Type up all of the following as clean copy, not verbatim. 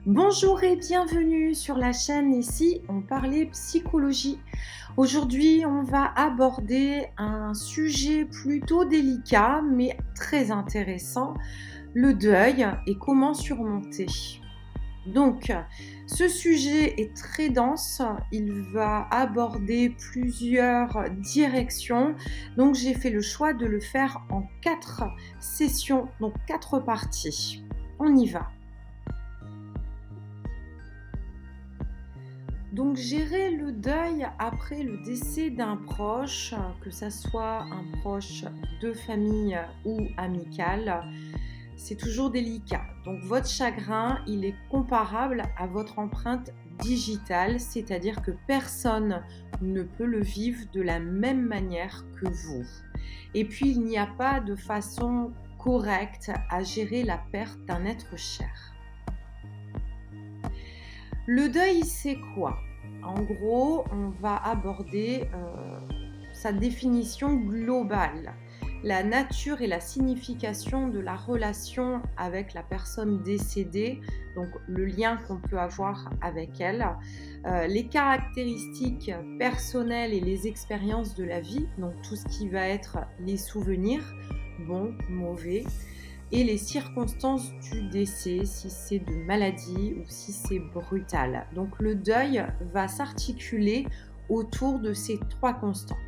Bonjour et bienvenue sur la chaîne Ici on parlait psychologie. Aujourd'hui, on va aborder un sujet plutôt délicat mais très intéressant, le deuil et comment surmonter. Donc, ce sujet est très dense, il va aborder plusieurs directions. Donc, j'ai fait le choix de le faire en 4 sessions, donc 4 parties. On y va. Donc gérer le deuil après le décès d'un proche, que ça soit un proche de famille ou amical, c'est toujours délicat. Donc votre chagrin, il est comparable à votre empreinte digitale, c'est-à-dire que personne ne peut le vivre de la même manière que vous. Et puis il n'y a pas de façon correcte à gérer la perte d'un être cher. Le deuil, c'est quoi? En gros, on va aborder sa définition globale, la nature et la signification de la relation avec la personne décédée, donc le lien qu'on peut avoir avec elle, les caractéristiques personnelles et les expériences de la vie, donc tout ce qui va être les souvenirs, bons, mauvais, et les circonstances du décès, si c'est de maladie ou si c'est brutal. Donc le deuil va s'articuler autour de ces 3 constantes.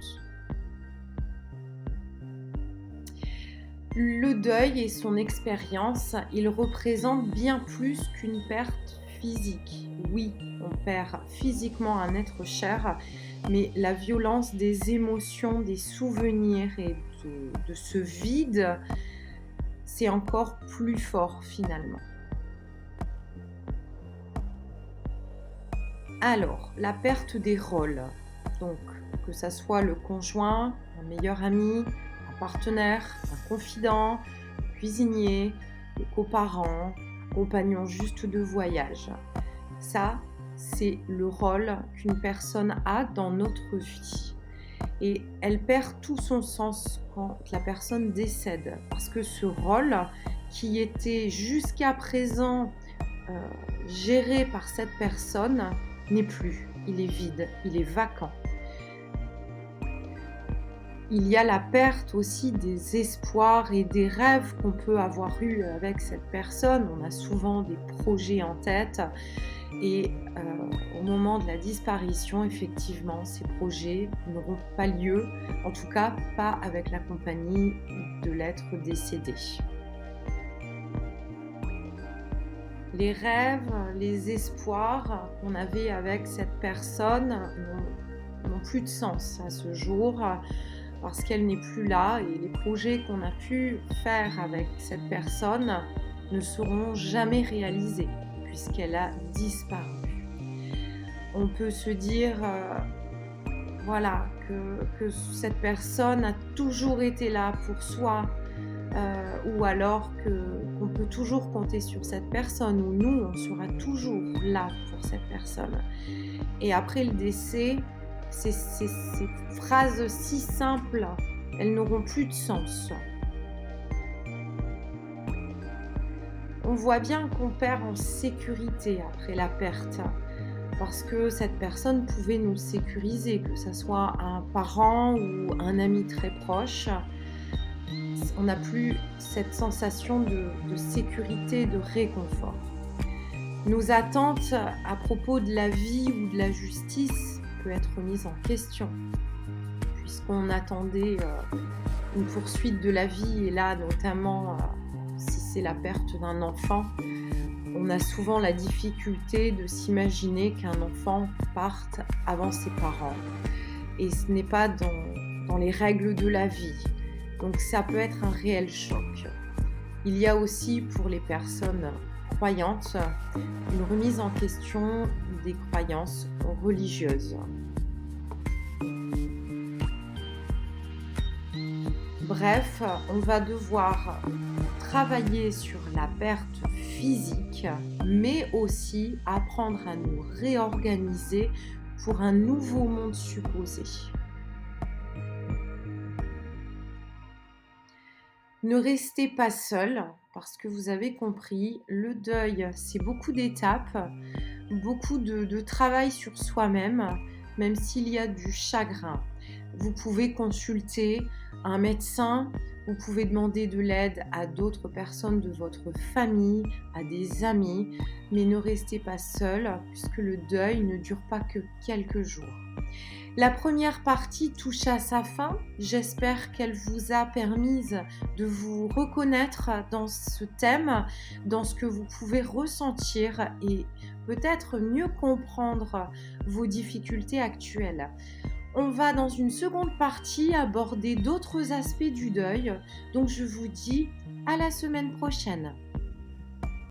Le deuil et son expérience, il représente bien plus qu'une perte physique. Oui, on perd physiquement un être cher, mais la violence des émotions, des souvenirs et de ce vide, c'est encore plus fort finalement. Alors, la perte des rôles, donc que ça soit le conjoint, un meilleur ami, un partenaire, un confident, un cuisinier, le coparent, un compagnon juste de voyage. Ça, c'est le rôle qu'une personne a dans notre vie. Et elle perd tout son sens quand la personne décède, parce que ce rôle qui était jusqu'à présent euh, géré par cette personne n'est plus, il est vide, il est vacant. Il y a la perte aussi des espoirs et des rêves qu'on peut avoir eus avec cette personne. On a souvent des projets en tête et au moment de la disparition, effectivement, ces projets n'auront pas lieu, en tout cas pas avec la compagnie de l'être décédé. Les rêves, les espoirs qu'on avait avec cette personne n'ont plus de sens à ce jour parce qu'elle n'est plus là et les projets qu'on a pu faire avec cette personne ne seront jamais réalisés puisqu'elle a disparu. On peut se dire voilà, que cette personne a toujours été là pour soi, ou alors qu'on peut toujours compter sur cette personne, ou nous, on sera toujours là pour cette personne. Et après le décès, ces phrases si simples, elles n'auront plus de sens. On voit bien qu'on perd en sécurité après la perte, parce que cette personne pouvait nous sécuriser, que ce soit un parent ou un ami très proche. On n'a plus cette sensation de sécurité, de réconfort. Nos attentes à propos de la vie ou de la justice peuvent être remises en question, puisqu'on attendait une poursuite de la vie, et là, notamment, si c'est la perte d'un enfant, on a souvent la difficulté de s'imaginer qu'un enfant parte avant ses parents. Et ce n'est pas dans les règles de la vie. Donc ça peut être un réel choc. Il y a aussi pour les personnes croyantes une remise en question des croyances religieuses. Bref, on va devoir travailler sur la perte physique, mais aussi apprendre à nous réorganiser pour un nouveau monde supposé. Ne restez pas seul, parce que vous avez compris, le deuil, c'est beaucoup d'étapes, beaucoup de travail sur soi-même, même s'il y a du chagrin. Vous pouvez consulter un médecin, vous pouvez demander de l'aide à d'autres personnes de votre famille, à des amis, mais ne restez pas seul puisque le deuil ne dure pas que quelques jours. La première partie touche à sa fin. J'espère qu'elle vous a permis de vous reconnaître dans ce thème, dans ce que vous pouvez ressentir et peut-être mieux comprendre vos difficultés actuelles. On va dans une seconde partie aborder d'autres aspects du deuil, donc je vous dis à la semaine prochaine.